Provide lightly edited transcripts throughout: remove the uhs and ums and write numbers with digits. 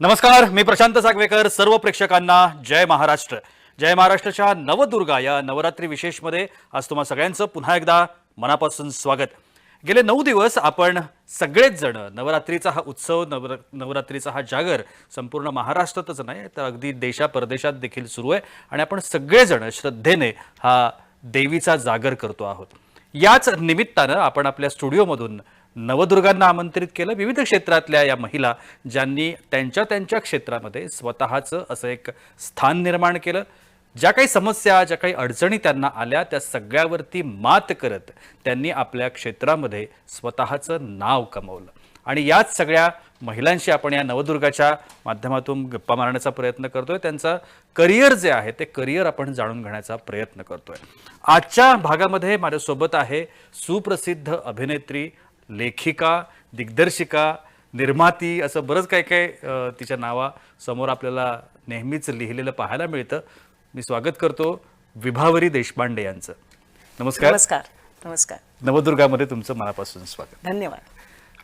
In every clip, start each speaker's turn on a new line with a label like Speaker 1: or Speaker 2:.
Speaker 1: नमस्कार, मी प्रशांत सागवेकर. सर्व प्रेक्षकांना जय महाराष्ट्र. जय महाराष्ट्राच्या नवदुर्गा या नवरात्री विशेषमध्ये आज तुम्हा सगळ्यांचं पुन्हा एकदा मनापासून स्वागत. गेले 9 दिवस आपण सगळेच जण नवरात्रीचा हा उत्सव, नवरात्रीचा हा जागर संपूर्ण महाराष्ट्रातच नाही तर अगदी देशापरदेशात देखील सुरू आहे आणि आपण सगळेजण श्रद्धेने हा देवीचा जागर करतो आहोत. याच निमित्तानं आपण आपल्या स्टुडिओमधून नवदुर्गांना आमंत्रित केलं. विविध क्षेत्रातल्या या महिला ज्यांनी त्यांच्या त्यांच्या क्षेत्रामध्ये स्वतःचं असं एक स्थान निर्माण केलं. ज्या काही समस्या, ज्या काही अडचणी त्यांना आल्या त्या सगळ्यावरती मात करत त्यांनी आपल्या क्षेत्रामध्ये स्वतःचं नाव कमवलं. आणि याच सगळ्या महिलांशी आपण या नवदुर्गाच्या माध्यमातून गप्पा मारण्याचा प्रयत्न करतोय. त्यांचं करिअर जे आहे ते करिअर आपण जाणून घेण्याचा प्रयत्न करतोय. आजच्या भागामध्ये माझ्यासोबत आहे सुप्रसिद्ध अभिनेत्री, लेखिका, दिग्दर्शिका, निर्माती, असं बरंच काय काय तिच्या नावासमोर आपल्याला नेहमीच लिहिलेलं पाहायला मिळतं. मी स्वागत करतो विभावरी देशपांडे यांचं. नमस्कार.
Speaker 2: नमस्कार. नमस्कार.
Speaker 1: नवदुर्गामध्ये तुमचं मनापासून स्वागत.
Speaker 2: धन्यवाद.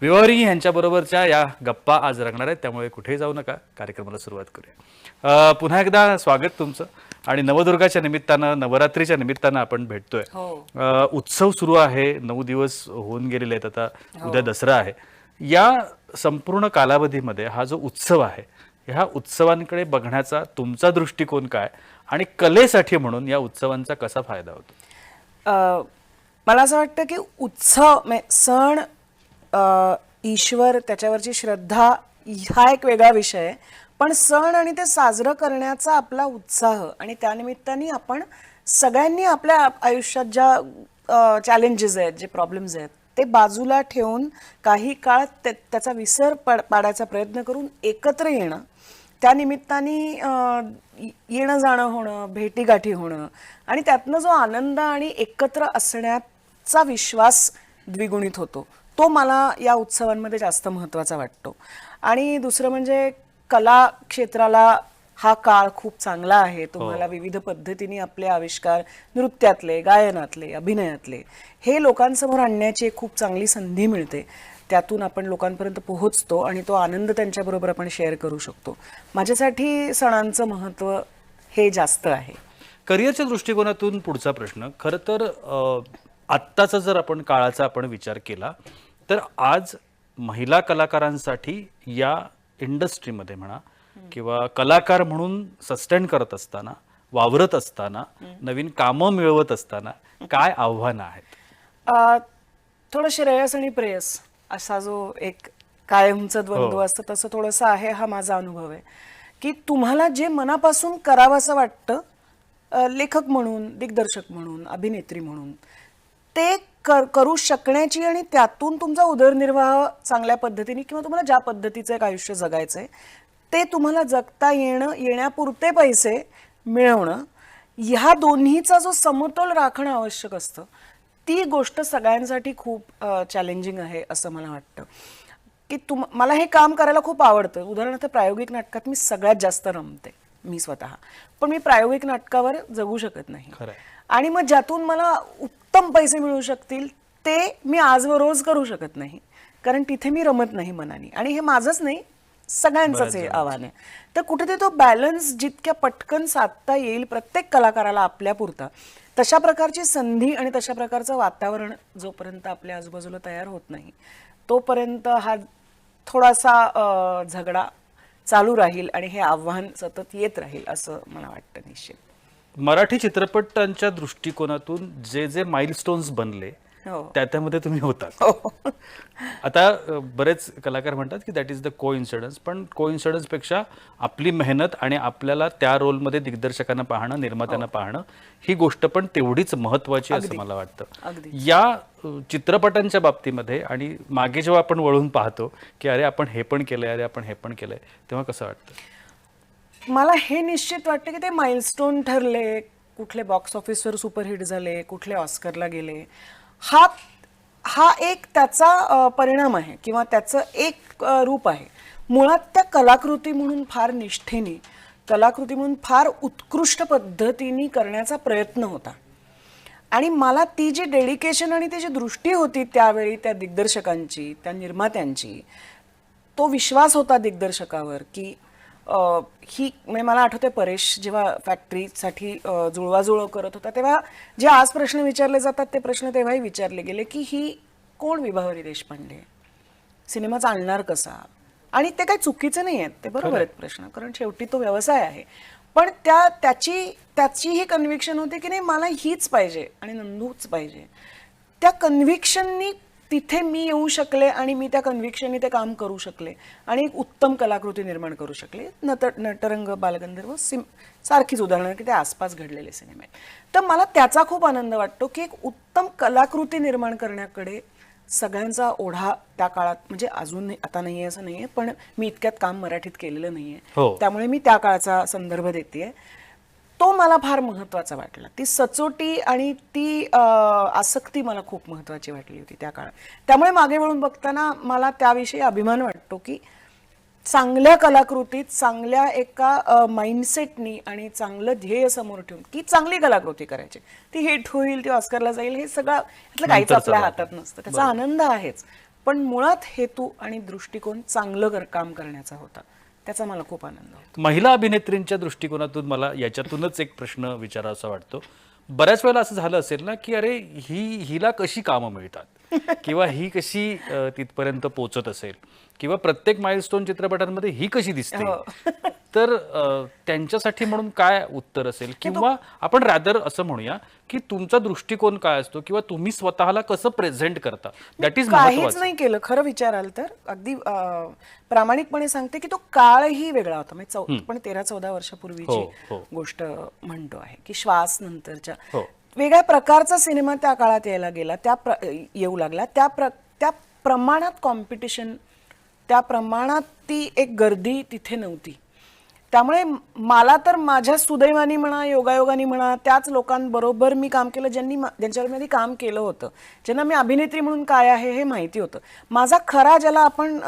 Speaker 1: विभावरी यांच्याबरोबरच्या या गप्पा आज रंगणार आहेत, त्यामुळे कुठेही जाऊ नका, कार्यक्रमाला सुरुवात करूया. पुन्हा एकदा स्वागत तुमचं. आणि नवदुर्गाच्या निमित्तानं, नवरात्रीच्या निमित्तानं आपण भेटतोय. उत्सव सुरू आहे, 9 दिवस होऊन गेलेले आहेत. आता उद्या दसरा आहे. या संपूर्ण कालावधीमध्ये हा जो उत्सव आहे, ह्या उत्सवांकडे बघण्याचा तुमचा दृष्टिकोन काय आणि कलेसाठी म्हणून या उत्सवांचा कसा फायदा होतो?
Speaker 2: मला असं वाटतं की उत्सव सण, ईश्वर, त्याच्यावरची श्रद्धा हा एक वेगळा विषय आहे. पण सण आणि ते साजरं करण्याचा आपला उत्साह आणि त्यानिमित्ताने आपण सगळ्यांनी आपल्या आयुष्यात ज्या चॅलेंजेस आहेत, जे प्रॉब्लेम्स आहेत, ते बाजूला ठेवून काही काळ त्याचा विसर पाडायचा प्रयत्न करून एकत्र येणं, त्यानिमित्ताने येणं जाणं होणं, भेटीगाठी होणं आणि त्यातनं जो आनंद आणि एकत्र असण्याचा विश्वास द्विगुणित होतो, तो मला या उत्सवांमध्ये जास्त महत्त्वाचा वाटतो. आणि दुसरं म्हणजे कला क्षेत्राला हा काळ खूप चांगला आहे. तुम्हाला विविध पद्धतीने आपले आविष्कार, नृत्यातले, गायनातले, अभिनयातले, हे लोकांसमोर आणण्याची एक खूप चांगली संधी मिळते. त्यातून आपण लोकांपर्यंत पोहोचतो आणि तो आनंद त्यांच्याबरोबर आपण शेअर करू शकतो. माझ्यासाठी सणांचं महत्त्व हे जास्त आहे.
Speaker 1: करिअरच्या दृष्टिकोनातून पुढचा प्रश्न, खरं तर आत्ताचा जर आपण काळाचा आपण विचार केला तर आज महिला कलाकारांसाठी या इंडस्ट्रीमध्ये म्हणा किंवा कलाकार म्हणून सस्टेन करत असताना, वावरत असताना, नवीन कामं मिळवत असताना काय आव्हानं आहेत?
Speaker 2: थोडं श्रेयस आणि प्रेयस असा जो एक कायमचं द्वंद्व असतं तसं थोडंसं आहे. हा माझा अनुभव आहे की तुम्हाला जे मनापासून करावंसं वाटतं, लेखक म्हणून, दिग्दर्शक म्हणून, अभिनेत्री म्हणून, ते करू शकण्याची आणि त्यातून तुमचा उदरनिर्वाह चांगल्या पद्धतीने किंवा तुम्हाला ज्या पद्धतीचं एक आयुष्य जगायचं आहे ते तुम्हाला जगता येण्यापुरते पैसे मिळवणं, ह्या दोन्हीचा जो समतोल राखणं आवश्यक असतं, ती गोष्ट सगळ्यांसाठी खूप चॅलेंजिंग आहे असं मला वाटतं. की मला हे काम करायला खूप आवडतं. उदाहरणार्थ प्रायोगिक नाटकात मी सगळ्यात जास्त रमते मी स्वतः, पण मी प्रायोगिक नाटकावर जगू शकत नाही. आणि मग ज्यातून मला उत्तम पैसे मिळू शकतील ते मी आज व रोज करू शकत नाही, कारण तिथे मी रमत नाही मनाने. आणि हे माझंच नाही, सगळ्यांचंच हे आव्हान आहे. तर कुठेतरी तो बॅलन्स जितक्या पटकन साधता येईल प्रत्येक कलाकाराला आपल्या पुरता, तशा प्रकारची संधी आणि तशा प्रकारचं वातावरण जोपर्यंत आपल्या आजूबाजूला तयार होत नाही तोपर्यंत हा थोडासा झगडा चालू राहील आणि हे आव्हान सतत येत राहील असं मला वाटतं. निश्चित
Speaker 1: मराठी चित्रपटांच्या दृष्टिकोनातून जे जे माइलस्टोन्स बनले त्यामध्ये तुम्ही होता. आता बरेच कलाकार म्हणतात की दॅट इज द कोइन्सिडन्स, पण कोइन्सिडन्स पेक्षा आपली मेहनत आणि आपल्याला त्या रोलमध्ये दिग्दर्शकांना पाहणं, निर्मात्यांना पाहणं, ही गोष्ट पण तेवढीच महत्वाची असं मला वाटतं. या चित्रपटांच्या बाबतीमध्ये आणि मागे जेव्हा आपण वळून पाहतो की अरे आपण हे पण केलंय, अरे आपण हे पण केलंय, तेव्हा कसं वाटतं?
Speaker 2: मला हे निश्चित वाटतं की ते माइलस्टोन ठरले, कुठले बॉक्स ऑफिसवर सुपरहिट झाले, कुठले ऑस्करला गेले, हा एक त्याचा परिणाम आहे किंवा त्याचं एक रूप आहे. मुळात त्या कलाकृती म्हणून फार निष्ठेने, कलाकृती म्हणून फार उत्कृष्ट पद्धतीने करण्याचा प्रयत्न होता. आणि मला ती जी डेडिकेशन आणि ती जी दृष्टी होती त्यावेळी त्या दिग्दर्शकांची, त्या निर्मात्यांची, तो विश्वास होता दिग्दर्शकावर की ही म्हणजे मला आठवतंय परेश जेव्हा फॅक्टरीसाठी जुळवाजुळव करत होता तेव्हा जे आज प्रश्न विचारले जातात ते प्रश्न तेव्हाही विचारले गेले की ही कोण विभावरी देशपांडे, सिनेमा चालणार कसा? आणि ते काही चुकीचे नाही आहेत, ते बरोबर आहेत प्रश्न, कारण शेवटी तो व्यवसाय आहे. पण त्याची ही कन्व्हिक्शन होती की नाही मला हीच पाहिजे आणि नंदूच पाहिजे. त्या कन्व्हिक्शननी तिथे मी येऊ शकले आणि मी त्या कन्व्हिक्शननी ते काम करू शकले आणि एक उत्तम कलाकृती निर्माण करू शकले. नटरंग, बालगंधर्व सारखीच उदाहरणं की त्या आसपास घडलेले सिनेमे. तर मला त्याचा खूप आनंद वाटतो की एक उत्तम कलाकृती निर्माण करण्याकडे सगळ्यांचा ओढा त्या काळात, म्हणजे अजून आता नाहीये असं नाहीये, पण मी इतक्यात काम मराठीत केलेलं नाहीये, त्यामुळे मी त्या काळाचा संदर्भ देतेय. तो मला फार महत्वाचा वाटला. ती सचोटी आणि ती आसक्ती मला खूप महत्वाची वाटली होती त्या काळात. त्यामुळे मागे वळून बघताना मला त्याविषयी अभिमान वाटतो की चांगल्या कलाकृतीत, चांगल्या एका माइंडसेटनी आणि चांगलं ध्येय समोर ठेवून की चांगली कलाकृती करायची, ती हिट होईल, ती ऑस्करला जाईल, हे सगळं यातलं काहीच आपल्या हातात नसतं. त्याचा आनंद आहेच, पण मुळात हेतू आणि दृष्टिकोन चांगलं काम करण्याचा होता. त्याचा मला खूप आनंद होतो.
Speaker 1: महिला अभिनेत्रींच्या दृष्टिकोनातून मला याच्यातूनच एक प्रश्न विचारावा वाटतो. बऱ्याच वेळेला असं झालं असेल ना की अरे हिला कशी कामं मिळतात किंवा ही कशी तिथपर्यंत पोहोचत असेल किंवा प्रत्येक माइलस्टोन चित्रपटांमध्ये ही कशी दिसते. तर त्यांच्यासाठी म्हणून काय उत्तर असेल, किंवा आपण रॅदर असं म्हणूया की तुमचा दृष्टिकोन काय असतो किंवा तुम्ही स्वतःला कसं प्रेझेंट करता, दॅट इज
Speaker 2: काहीच
Speaker 1: महत्त्वाचं.
Speaker 2: नाही केलं खरं विचाराल तर. अगदी प्रामाणिकपणे सांगते की तो काळही वेगळा होता. म्हणजे पण 13-14 वर्षापूर्वीची गोष्ट म्हणतो आहे की श्वास नंतरच्या वेगळ्या प्रकारचा सिनेमा त्या काळात येऊ लागला. त्या प्रमाणात कॉम्पिटिशन, त्या प्रमाणात ती एक गर्दी तिथे नव्हती. त्यामुळे मला तर माझ्या सुदैवानी म्हणा, योगायोगानी म्हणा, त्याच लोकांबरोबर मी काम केलं ज्यांच्यावर मी आधी काम केलं होतं, ज्यांना मी अभिनेत्री म्हणून काय आहे हे माहिती होतं. माझा खरा, ज्याला आपण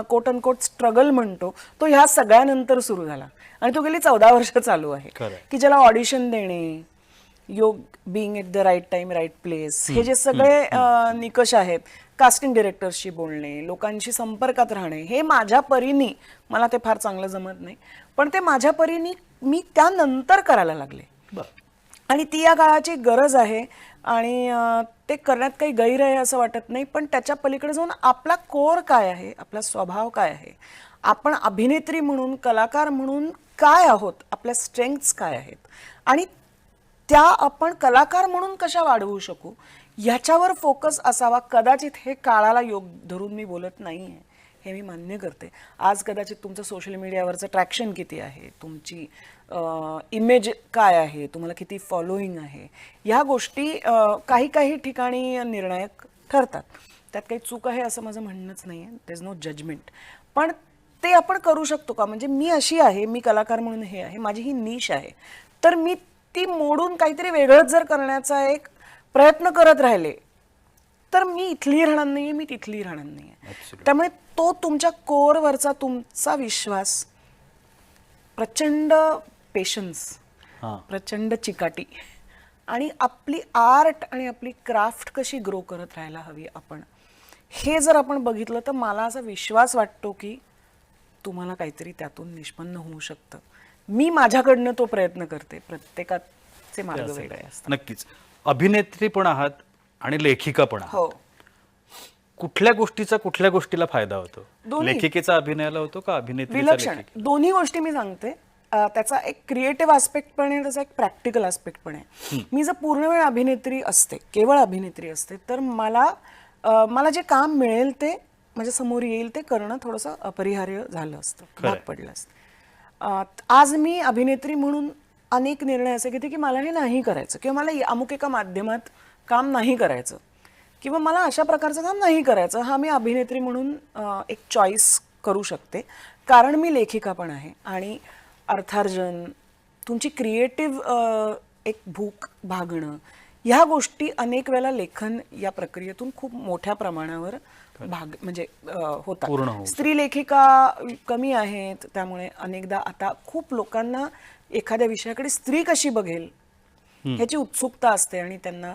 Speaker 2: कोट अँड कोट स्ट्रगल म्हणतो, तो ह्या सगळ्यानंतर सुरू झाला आणि तो गेली 14 वर्ष चालू आहे. की ज्याला ऑडिशन देणे, being at the right time, right place, हे जे सगळे निकष आहेत, कास्टिंग डिरेक्टर्सशी बोलणे, लोकांशी संपर्कात राहणे, हे माझ्या परीनी, मला ते फार चांगलं जमत नाही, पण ते माझ्या परीनी मी त्यानंतर करायला लागले. आणि ती या काळाची गरज आहे आणि ते करण्यात काही गैर आहे असं वाटत नाही. पण त्याच्या पलीकडे जाऊन आपला कोर काय आहे, आपला स्वभाव काय आहे, आपण अभिनेत्री म्हणून, कलाकार म्हणून काय आहोत, आपल्या स्ट्रेंग्थ्स काय आहेत आणि त्या आपण कलाकार म्हणून कशा वाढवू शकू, ह्याच्यावर फोकस असावा. कदाचित हे काळाला योग धरून मी बोलत नाहीये, हे मी मान्य करते. आज कदाचित तुमचं सोशल मीडियावरचं ट्रॅक्शन किती आहे, तुमची इमेज काय आहे, तुम्हाला किती फॉलोईंग आहे, ह्या गोष्टी काही ठिकाणी निर्णायक ठरतात. त्यात काही चूक आहे असं माझं म्हणणंच नाही आहे, देयर इज नो जजमेंट. पण ते आपण करू शकतो का? म्हणजे मी अशी आहे, मी कलाकार म्हणून हे आहे, माझी ही निश आहे, तर मी ती मोडून काहीतरी वेगळंच जर करण्याचा एक प्रयत्न करत राहिले तर मी इथली राहणार नाहीये, मी तिथली राहणार नाहीये. त्यामुळे तो तुमच्या कोरवरचा तुमचा विश्वास, प्रचंड पेशन्स, प्रचंड चिकाटी आणि आपली आर्ट आणि आपली क्राफ्ट कशी ग्रो करत राहायला हवी आपण, हे जर आपण बघितलं तर मला असा विश्वास वाटतो की तुम्हाला काहीतरी त्यातून निष्पन्न होऊ शकतं. मी माझ्याकडनं तो प्रयत्न करते. प्रत्येकाचे मार्ग वेगळे असतात.
Speaker 1: नक्कीच. अभिनेत्री पण आहात आणि लेखिका पण आहात.
Speaker 2: हो.
Speaker 1: कुठल्या गोष्टीला फायदा होतो? लेखिकेचा अभिनयाला होतो का अभिनेत्रीचा?
Speaker 2: विलक्षण दोन्ही गोष्टी मी सांगते. त्याचा एक क्रिएटिव्ह आस्पेक्ट पण आहे, त्याचा एक प्रॅक्टिकल आस्पेक्ट पण आहे. मी जर पूर्ण वेळ अभिनेत्री असते, केवळ अभिनेत्री असते, तर मला जे काम मिळेल ते माझ्या समोर येईल ते करणं थोडंसं अपरिहार्य झालं असतं, भाग पडलं असतं. आज मी अभिनेत्री म्हणून अनेक निर्णय असे घेते की मला हे नाही करायचं, किंवा मला अमुक एका माध्यमात काम नाही करायचं, किंवा मला अशा प्रकारचं काम नाही करायचं. हा मी अभिनेत्री म्हणून एक चॉईस करू शकते, कारण मी लेखिका पण आहे. आणि अर्थार्जन, तुमची क्रिएटिव्ह एक भूक भागणं, ह्या गोष्टी अनेक वेळेला लेखन या प्रक्रियेतून खूप मोठ्या प्रमाणावर म्हणजे होतात. स्त्री लेखिका कमी आहेत, त्यामुळे अनेकदा आता खूप लोकांना एखाद्या विषयाकडे स्त्री कशी बघेल ह्याची उत्सुकता असते आणि त्यांना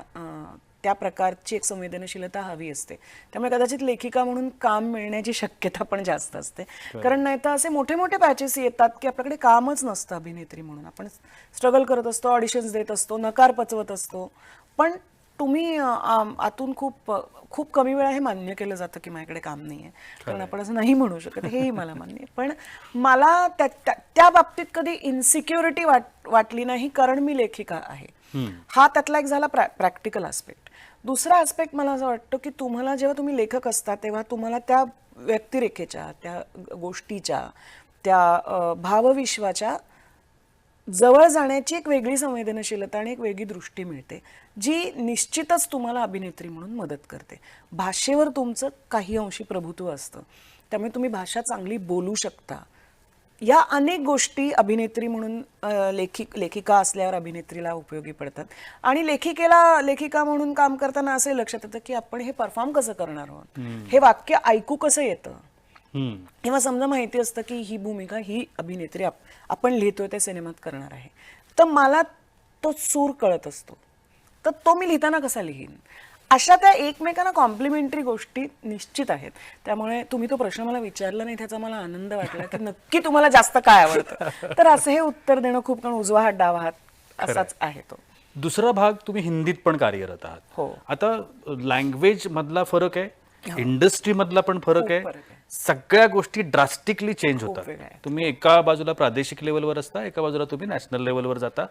Speaker 2: त्या प्रकारची एक संवेदनशीलता हवी असते. त्यामुळे कदाचित लेखिका म्हणून काम मिळण्याची शक्यता पण जास्त असते. कारण नाही तर असे मोठे मोठे पॅचेस येतात की आपल्याकडे कामच नसतं अभिनेत्री म्हणून. आपण स्ट्रगल करत असतो, ऑडिशन्स देत असतो, नकार पचवत असतो. पण तुम्ही आतून खूप खूप कमी वेळा हे मान्य केलं जातं की माझ्याकडे काम नाही आहे. कारण आपण असं नाही म्हणू शकत, हेही मला मान्य आहे. पण मला त्या बाबतीत कधी इन्सिक्युरिटी वाटली नाही, कारण मी लेखिका आहे. हा त्यातला एक झाला प्रॅक्टिकल आस्पेक्ट. दुसरा आस्पेक्ट मला असं वाटतं की तुम्हाला जेव्हा तुम्ही लेखक असता तेव्हा तुम्हाला त्या व्यक्तिरेखेच्या, त्या गोष्टीच्या, त्या भावविश्वाच्या जवळ जाण्याची एक वेगळी संवेदनशीलता आणि एक वेगळी दृष्टी मिळते, जी निश्चितच तुम्हाला अभिनेत्री म्हणून मदत करते. भाषेवर तुमचं काही अंशी प्रभुत्व असतं, त्यामुळे तुम्ही भाषा चांगली बोलू शकता. या अनेक गोष्टी अभिनेत्री म्हणून लेखिका असल्यावर अभिनेत्रीला उपयोगी पडतात. आणि लेखिका म्हणून काम करताना असं लक्षात येतं की आपण हे परफॉर्म कसं करणार आहोत, हे वाक्य ऐकू कसं येतं, किंवा समजा माहिती असतं की ही भूमिका ही अभिनेत्री आपण लिहितोय त्या सिनेमात करणार आहे, तर मला तो सूर कळत असतो, तर तो मी लिहिताना कसा लिहीन. अशा त्या एकमेकांना कॉम्प्लिमेंटरी गोष्टी निश्चित आहेत. त्यामुळे तुम्ही तो प्रश्न मला विचारला नाही, त्याचा मला आनंद वाटला की नक्की तुम्हाला जास्त काय आवडतं. तर असं हे उत्तर देणं खूप, कारण उजवा हात डावा हात असाच आहे तो.
Speaker 1: दुसरा भाग, तुम्ही हिंदीत पण कार्यरत आहात.
Speaker 2: हो.
Speaker 1: आता लँग्वेज मधला फरक आहे, इंडस्ट्री मधला पण फरक आहे,
Speaker 2: फरक आहे.
Speaker 1: सगळ्या गोष्टी ड्रास्टिकली चेंज होतात.
Speaker 2: वेगळं आहे.
Speaker 1: तुम्ही एका बाजूला प्रादेशिक लेवलवर असता, एका बाजूला तुम्ही नॅशनल लेवलवर जाता,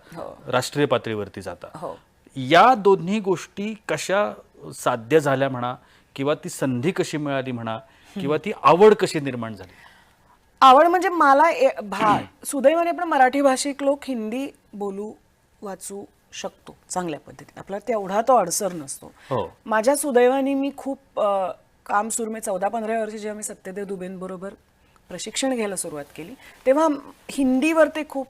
Speaker 1: राष्ट्रीय पातळीवरती जाता.
Speaker 2: हो.
Speaker 1: या दोन्ही गोष्टी कशा साध्य झाल्या म्हणा, किंवा ती संधी कशी मिळाली म्हणा, किंवा ती आवड कशी निर्माण झाली?
Speaker 2: आवड म्हणजे मला सुदैवाने आपण मराठी भाषिक लोक हिंदी बोलू वाचू शकतो चांगल्या पद्धतीने. आपला तेवढा तो अडसर नसतो.
Speaker 1: हो.
Speaker 2: माझ्या सुदैवाने मी खूप काम सुरू मी 14-15 वर्षी जेव्हा मी सत्यदेव दुबेंबरोबर प्रशिक्षण घ्यायला सुरुवात केली, तेव्हा हिंदीवर ते खूप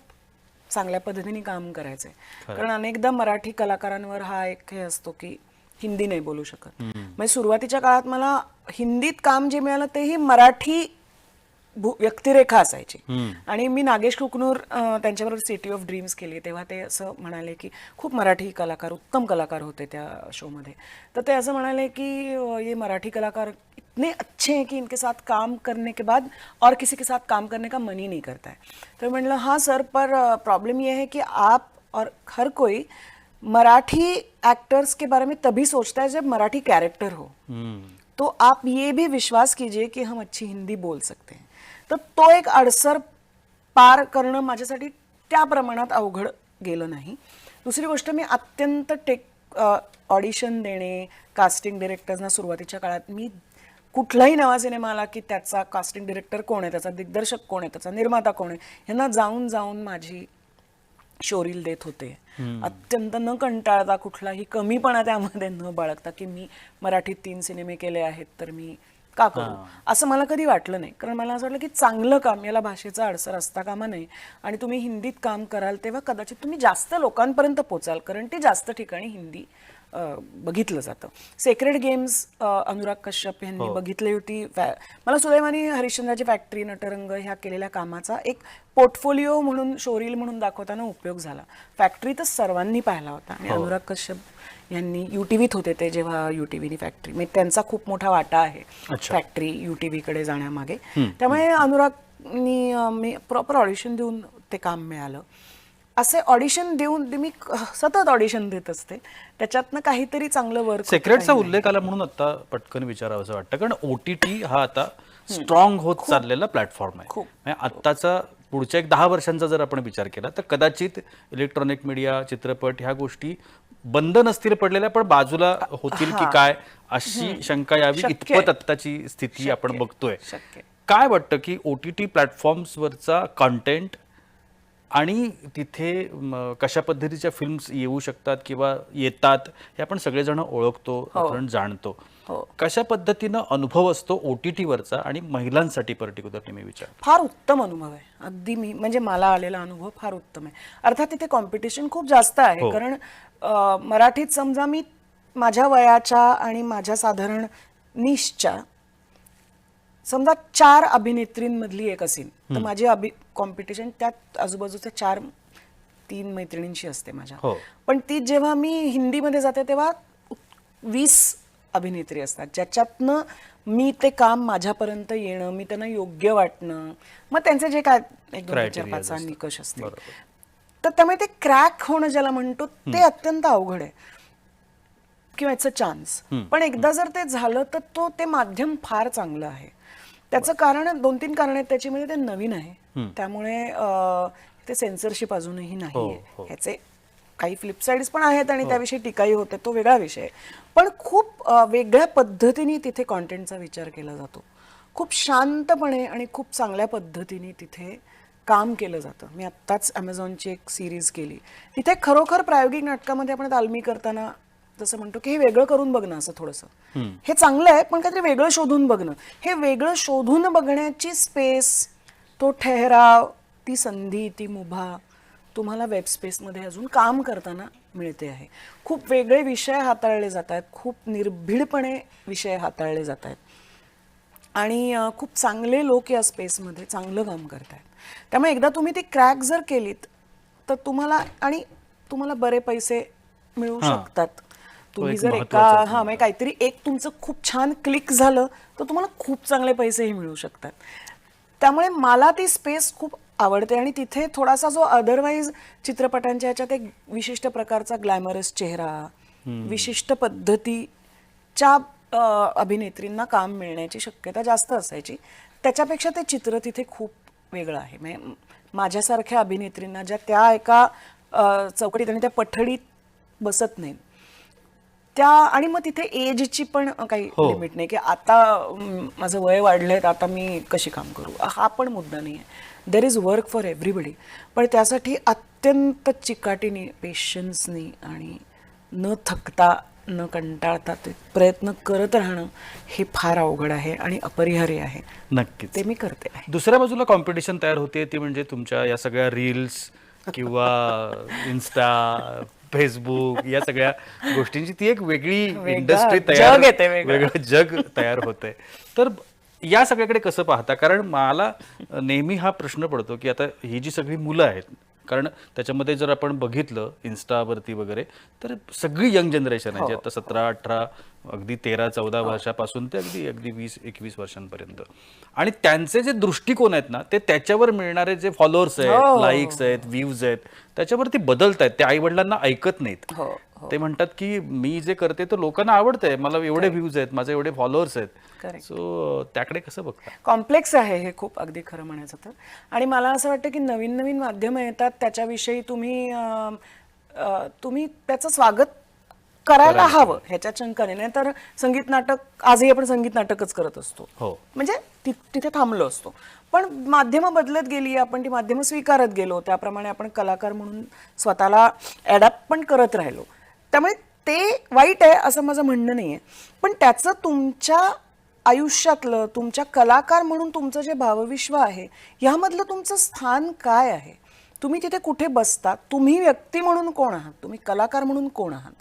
Speaker 2: चांगल्या पद्धतीने काम करायचंय. कारण अनेकदा मराठी कलाकारांवर हा एक हे असतो की हिंदी नाही बोलू शकत. म्हणजे सुरुवातीच्या काळात मला हिंदीत काम जे मिळालं तेही मराठी व्यक्तिरेखा असायची. आणि मी नागेश कुकनूर त्यांच्याबरोबर सिटी ऑफ ड्रीम्स केली, तेव्हा ते असं म्हणाले की खूप मराठी कलाकार, उत्तम कलाकार होते त्या शोमध्ये. तर ते असं म्हणाले की ये मराठी कलाकार इतने अच्छे हैं कि इनके साथ काम करने के बाद और किसी के साथ काम करने का मन ही नहीं करता है. तो म्हणलं हाँ सर, पर प्रॉब्लम ये है कि आप और हर कोई मराठी एक्टर्स के बारे में तभी सोचता है जब मराठी कैरेक्टर हो. तो आप ये भी विश्वास कीजिए कि हम अच्छी हिंदी बोल सकते हैं. तर तो एक अडसर पार करणं माझ्यासाठी त्या प्रमाणात अवघड गेलं नाही. दुसरी गोष्ट, मी अत्यंत ऑडिशन देणे, कास्टिंग डिरेक्टर्सना सुरुवातीच्या काळात मी कुठलाही नवा सिनेमा आला की त्याचा कास्टिंग डिरेक्टर कोण आहे, त्याचा दिग्दर्शक कोण आहे, त्याचा निर्माता कोण आहे, ह्यांना जाऊन जाऊन माझी शोरील देत होते. अत्यंत न कंटाळता, कुठलाही कमीपणा त्यामध्ये न बाळगता की मी मराठीत 3 सिनेमे केले आहेत तर मी का करू, असं मला कधी वाटलं नाही. कारण मला असं वाटलं की चांगलं काम, याला भाषेचा अडसर असता कामा नये. आणि तुम्ही हिंदीत काम कराल तेव्हा कदाचित तुम्ही जास्त लोकांपर्यंत पोचाल, कारण ती जास्त ठिकाणी हिंदी बघितलं जातं. सेक्रेड गेम्स अनुराग कश्यप यांनी बघितली होती. मला सुदैवाने हरिश्चंद्राची फॅक्टरी, नटरंग ह्या केलेल्या कामाचा एक पोर्टफोलिओ म्हणून, शोरील म्हणून दाखवताना उपयोग झाला. फॅक्टरी तर सर्वांनी पाहिला होता. आणि अनुराग कश्यप यांनी UTVत होते ते, जेव्हा UTVनी फॅक्टरी, म्हणजे त्यांचा खूप मोठा वाटा आहे फॅक्टरी UTVकडे जाण्यामागे. त्यामुळे अनुरागनी मी प्रॉपर ऑडिशन देऊन ते काम मिळालं. असे ऑडिशन देऊन मी सतत ऑडिशन देत असते, त्याच्यातनं काहीतरी चांगलं वर्क.
Speaker 1: सेक्रेटचा उल्लेख आला म्हणून आता पटकन विचारावं असं वाटतं, कारण OTT हा आता स्ट्रॉंग होत चाललेला प्लॅटफॉर्म आहे. म्हणजे आत्ताचा पुढच्या एक 10 वर्षांचा जर आपण विचार केला तर कदाचित इलेक्ट्रॉनिक मीडिया, चित्रपट ह्या गोष्टी बंद नसतील पडलेल्या, पण बाजूला होतील की काय अशी शंका यावी इतपत आत्ताची स्थिती आपण बघतोय. काय वाटतं की OTT प्लॅटफॉर्म्सवरचा कंटेंट आणि तिथे कशा पद्धतीच्या फिल्म्स येऊ शकतात किंवा येतात हे आपण सगळेजण ओळखतो, आपण जाणतो. कशा पद्धतीनं अनुभव असतो OTTवरचा आणि महिलांसाठी पर्टिक्युलरली मी विचार?
Speaker 2: फार उत्तम अनुभव आहे. अगदी म्हणजे मला आलेला अनुभव फार उत्तम आहे. अर्थात तिथे कॉम्पिटिशन खूप जास्त आहे, कारण मराठीत समजा मी माझ्या वयाच्या आणि माझ्या साधारण निशच्या समजा 4 अभिनेत्रींमधली एक असेल, तर माझी कॉम्पिटिशन त्यात आजूबाजूच्या 3 मैत्रिणींशी असते माझ्या. पण ती जेव्हा मी हिंदीमध्ये जाते तेव्हा 20 अभिनेत्री असतात ज्याच्यातनं मी ते काम माझ्यापर्यंत येणं, मी त्यांना योग्य वाटणं, मग त्यांचे जे काय 1 2 3 4 5 6 निकष असतील, तर त्यामुळे ते क्रॅक होणं ज्याला म्हणतो ते अत्यंत अवघड आहे किंवा इट्स अ चान्स. पण एकदा जर ते झालं तर ते माध्यम फार चांगलं आहे. त्याचं कारण 2-3 कारण आहेत त्याची. म्हणजे ते नवीन आहे, त्यामुळे ते सेन्सरशिप अजूनही नाही आहे. ह्याचे काही फ्लिपसाइड्स पण आहेत आणि त्याविषयी टीकाही होते, तो वेगळा विषय आहे. पण खूप वेगळ्या पद्धतीने तिथे कॉन्टेंटचा विचार केला जातो. खूप शांतपणे आणि खूप चांगल्या पद्धतीने तिथे काम केलं जातं. मी आत्ताच ॲमेझॉनची एक सिरीज केली, तिथे खरोखर प्रायोगिक नाटकामध्ये आपण तालमी करताना जसं म्हणतो की हे वेगळं करून बघणं, असं थोडंसं हे चांगलं आहे, पण काहीतरी वेगळं शोधून बघणं, हे वेगळं शोधून बघण्याची स्पेस, तो ठहराव, ती संधी, ती मुभा तुम्हाला वेब स्पेसमध्ये अजून काम करताना मिळते आहे. खूप वेगळे विषय हाताळले जात आहेत, खूप निर्भीडपणे विषय हाताळले जात आहेत आणि खूप चांगले लोक या स्पेसमध्ये चांगलं काम करत आहेत. त्यामुळे एकदा तुम्ही ती क्रॅक जर केलीत तर तुम्हाला बरे पैसे मिळू शकतात. तुम्ही जर म्हणजे काहीतरी एक तुमचं खूप छान क्लिक झालं तर तुम्हाला खूप चांगले पैसेही मिळू शकतात. त्यामुळे मला ती स्पेस खूप आवडते आणि तिथे थोडासा जो अदरवाईज चित्रपटांच्या ह्याच्यात एक विशिष्ट प्रकारचा ग्लॅमरस चेहरा, विशिष्ट पद्धतीच्या अभिनेत्रींना काम मिळण्याची शक्यता जास्त असायची, त्याच्यापेक्षा ते चित्र तिथे खूप वेगळं आहे. म्हणजे माझ्यासारख्या अभिनेत्रींना ज्या त्या एका चौकटीत आणि त्या पठडीत बसत नाहीत त्या, आणि मग तिथे एजची पण काही लिमिट नाही की आता माझं वय वाढलंय तर आता मी कशी काम करू, हा पण मुद्दा नाही आहे. There is work for everybody. पण त्यासाठी अत्यंत चिकाटीने, पेशन्सनी आणि न थकता न कंटाळता ते प्रयत्न करत राहणं हे फार अवघड आहे आणि अपरिहार्य आहे.
Speaker 1: नक्कीच
Speaker 2: ते मी करते.
Speaker 1: दुसऱ्या बाजूला कॉम्पिटिशन तयार होते ती म्हणजे तुमच्या या सगळ्या रील्स किंवा इन्स्टा, फेसबुक या सगळ्या गोष्टींची ती एक वेगळी इंडस्ट्री तयार, वेगळं जग तयार होतंय. तर या सगळ्याकडे कसं पाहता? कारण मला नेहमी हा प्रश्न पडतो की आता ही जी सगळी मुलं आहेत, कारण त्याच्यामध्ये जर आपण बघितलं इन्स्टावरती वगैरे तर सगळी यंग जनरेशन आहे, जी आता 17-18 अगदी 13-14 वर्षापासून ते अगदी 20-21 वर्षांपर्यंत, आणि त्यांचे जे दृष्टिकोन आहेत ना ते त्याच्यावर मिळणारे जे फॉलोअर्स आहेत, लाईक्स आहेत, व्ह्यूज आहेत, त्याच्यावरती बदलत आहेत. ते आई वडिलांना ऐकत नाहीत. ते म्हणतात की मी जे करते तर लोकांना आवडतंय, मला एवढे व्ह्यूज आहेत, माझे एवढे फॉलोअर्स आहेत. सो त्याकडे कसं बघता?
Speaker 2: कॉम्प्लेक्स आहे हे खूप, अगदी खरं म्हणायचं तर. आणि मला असं वाटतं की नवीन नवीन माध्यमं येतात त्याच्याविषयी तुम्ही त्याचं स्वागत करायला हवं, ह्याच्या शंकाने. नाही तर संगीत नाटक, आजही आपण संगीत नाटकच करत असतो, म्हणजे तिथे थांबलो असतो. पण माध्यमं बदलत गेली, आपण ती माध्यमं स्वीकारत गेलो, त्याप्रमाणे आपण कलाकार म्हणून स्वतःला ॲडॅप्ट पण करत राहिलो. त्यामुळे ते वाईट आहे असं माझं म्हणणं नाही आहे, पण त्याचं तुमच्या आयुष्यातलं, तुमच्या कलाकार म्हणून तुमचं जे भावविश्व आहे ह्यामधलं तुमचं स्थान काय आहे, तुम्ही तिथे कुठे बसता, तुम्ही व्यक्ती म्हणून कोण आहात, तुम्ही कलाकार म्हणून कोण आहात,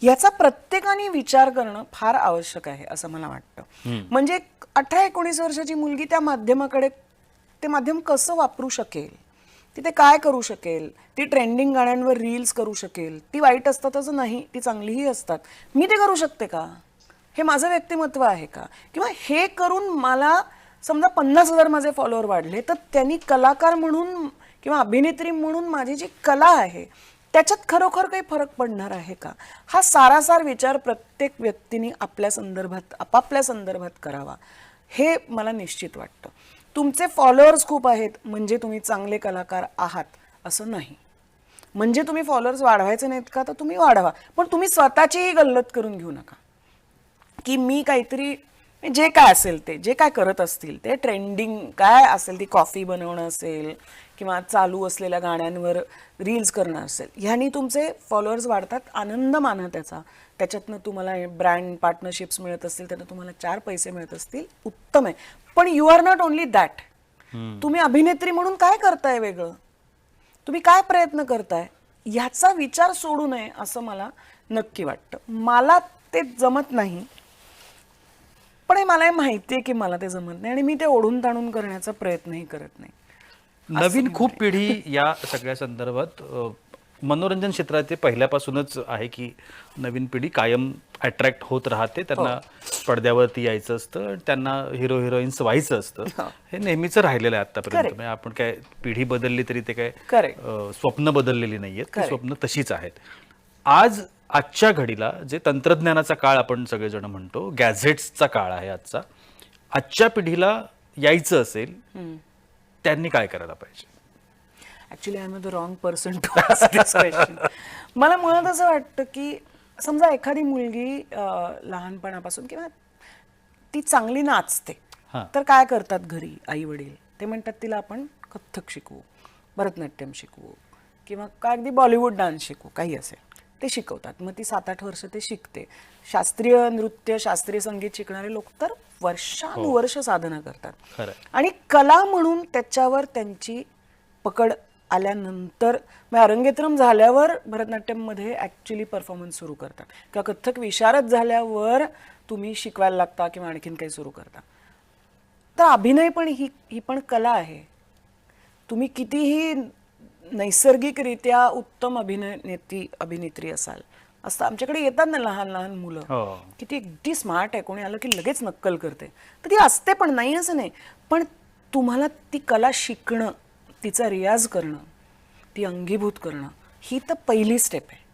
Speaker 2: याचा प्रत्येकाने विचार करणं फार आवश्यक आहे असं मला वाटतं. म्हणजे 18-19 वर्षाची मुलगी त्या माध्यमाकडे, ते माध्यम कसं वापरू शकेल, तिथे काय करू शकेल, ती ट्रेंडिंग गाण्यांवर रील्स करू शकेल, ती वाईट असतातच नाही, ती चांगलीही असतात, मी ते करू शकते का, हे माझं व्यक्तिमत्व आहे का, किंवा हे करून मला समजा 50,000 माझे फॉलोअर वाढले तर त्यांनी कलाकार म्हणून किंवा अभिनेत्री म्हणून माझी जी कला आहे त्याच्यात खरोखर काही फरक पडणार आहे का, हा सारासार विचार प्रत्येक व्यक्तीने आपल्या संदर्भात, आपापल्या संदर्भात करावा, हे मला निश्चित वाटतं. तुमचे फॉलोअर्स खूप आहेत म्हणजे तुम्ही चांगले कलाकार आहात असं नाही. म्हणजे तुम्ही फॉलोअर्स वाढवायचे नाहीत का, तर तुम्ही वाढवा, पण तुम्ही स्वतःचीही गल्लत करून घेऊ नका की मी काहीतरी, जे काय असेल ते, जे काय करत असतील ते ट्रेंडिंग काय असेल, ती कॉफी बनवणं असेल किंवा चालू असलेल्या गाण्यांवर रील्स करणं असेल, ह्यानी तुमचे फॉलोअर्स वाढतात, आनंद माना त्याचा, त्याच्यातनं तुम्हाला ब्रँड पार्टनरशिप्स मिळत असतील, त्यातनं तुम्हाला 4 पैसे मिळत असतील, उत्तम आहे. पण you are not only that. तुम्ही अभिनेत्री म्हणून काय करताय वेगळं, तुम्ही काय प्रयत्न करताय, ह्याचा विचार सोडू नये असं मला नक्की वाटतं. मला ते जमत नाही, पण मला हे माहिती आहे की मला ते जमत नाही आणि मी ते ओढून ताणून करण्याचा प्रयत्नही करत नाही.
Speaker 1: नवीन खूप पिढी या सगळ्या संदर्भात मनोरंजन क्षेत्रात ते पहिल्यापासूनच आहे की नवीन पिढी कायम अट्रॅक्ट होत राहते, त्यांना पडद्यावरती यायचं असतं, त्यांना हिरो हिरोईन्स व्हायचं असतं. हे नेहमीच राहिलेलं आहे आतापर्यंत. म्हणजे आपण काय पिढी बदलली तरी ते काय स्वप्न बदललेली नाहीयेत, ती स्वप्न तशीच आहेत. आजच्या घडीला जे तंत्रज्ञानाचा काळ आपण सगळेजण म्हणतो, गॅझेट्सचा काळ आहे आजचा. आजच्या पिढीला यायचं असेल, त्यांनी काय करायला पाहिजे?
Speaker 2: Actually I am the wrong person to ask this question. मला मुळात असं वाटतं की समजा एखादी मुलगी लहानपणापासून किंवा ती चांगली नाचते, तर काय करतात घरी आई वडील? ते म्हणतात तिला आपण कथ्थक शिकवू, भरतनाट्यम शिकवू, किंवा काय अगदी बॉलिवूड डान्स शिकवू, काही असेल ते शिकवतात. मग ती 7-8 वर्ष ते शिकते. शास्त्रीय नृत्य, शास्त्रीय संगीत शिकणारे लोक तर वर्षानुवर्ष साधना करतात. आणि कला म्हणून त्याच्यावर त्यांची पकड आल्यानंतर, मग अरंगेत्रम झाल्यावर भरतनाट्यममध्ये ॲक्च्युली परफॉर्मन्स सुरू करतात, किंवा कथ्थक विशारद झाल्यावर तुम्ही शिकवायला लागता किंवा आणखीन काही सुरू करता. तर अभिनय पण ही पण कला आहे. तुम्ही कितीही नैसर्गिकरित्या उत्तम अभिनेत्री असाल, असं आमच्याकडे येतात ना लहान लहान मुलं, किती अगदी स्मार्ट आहे, कोणी आलं की लगेच नक्कल करते, तर ती असते पण नाही असं नाही. पण तुम्हाला ती कला शिकणं, तिचा रियाज करणं, ती अंगीभूत करणं, ही तर पहिली स्टेप आहे.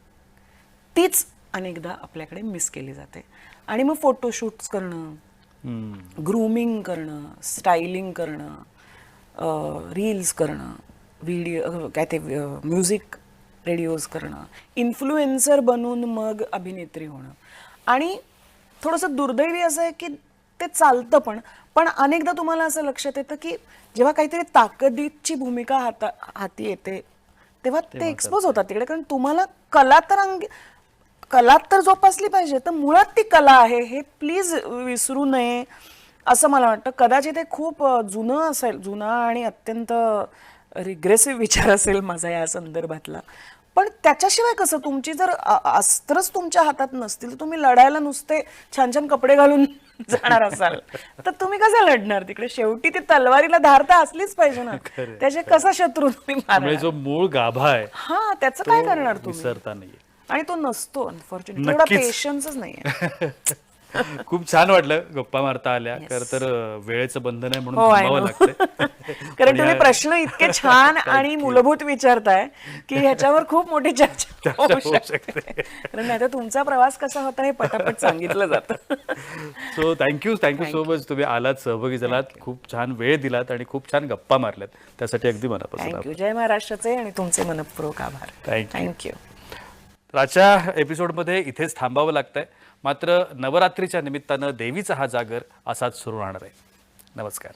Speaker 2: तीच अनेकदा आपल्याकडे मिस केली जाते. आणि मग फोटोशूट्स करणं, ग्रूमिंग करणं, स्टायलिंग करणं, रील्स करणं, व्हिडिओ काय ते म्युझिक रेडिओज करणं, इन्फ्लुएन्सर बनून मग अभिनेत्री होणं. आणि थोडंसं दुर्दैवी असं आहे की ते चालतं पण अनेकदा तुम्हाला असं लक्षात येतं की जेव्हा काहीतरी ताकदीची भूमिका हाती येते तेव्हा ते एक्सपोज होतात तिकडे. कारण तुम्हाला कला तर जोपासली पाहिजे, तर मुळात ती कला आहे हे प्लीज विसरू नये असं मला वाटतं. कदाचित हे खूप जुनं असेल, जुना आणि अत्यंत रिग्रेसिव्ह विचार असेल माझा या संदर्भातला, पण त्याच्याशिवाय कसं, तुमची जर अस्त्रच तुमच्या हातात नसतील तर तुम्ही लढायला नुसते छान छान कपडे घालून जाणार असाल तर तुम्ही कसं लढणार तिकडे? शेवटी ती तलवारीला धार तर असलीच पाहिजे ना, त्याचे कसा शत्रू तुम्ही मारणार?
Speaker 1: जो मूळ गाभा आहे,
Speaker 2: हा, त्याचं काय करणार तुम्ही?
Speaker 1: विसरता नाहीये.
Speaker 2: आणि तो नसतो अनफॉर्च्युनेटली, थोडा पेशन्सच नाहीये.
Speaker 1: खूप छान वाटलं गप्पा मारता आल्या. खरं तर वेळेचं बंधन आहे म्हणून थांबावं लागतं.
Speaker 2: कारण तुम्ही प्रश्न इतके छान आणि मूलभूत विचारताय की ह्याच्यावर खूप मोठी चर्चा होऊ शकते. कारण नाही तर तुमचा प्रवास कसा होता हे पटापट सांगितलं जातं.
Speaker 1: So thank you so much. तुम्ही आलात, सहभागी झालात, खूप छान वेळ दिलात आणि खूप छान गप्पा मारल्यात, त्यासाठी अगदी मनापासून
Speaker 2: थँक्यू. जय महाराष्ट्राचे आणि तुमचे मनपूर्वक आभार. थँक्यू.
Speaker 1: आजच्या एपिसोडमध्ये इथेच थांबावं लागतंय. मात्र नवरात्रीच्या निमित्तानं देवीचा हा जागर असाच सुरू राहणार आहे. नमस्कार.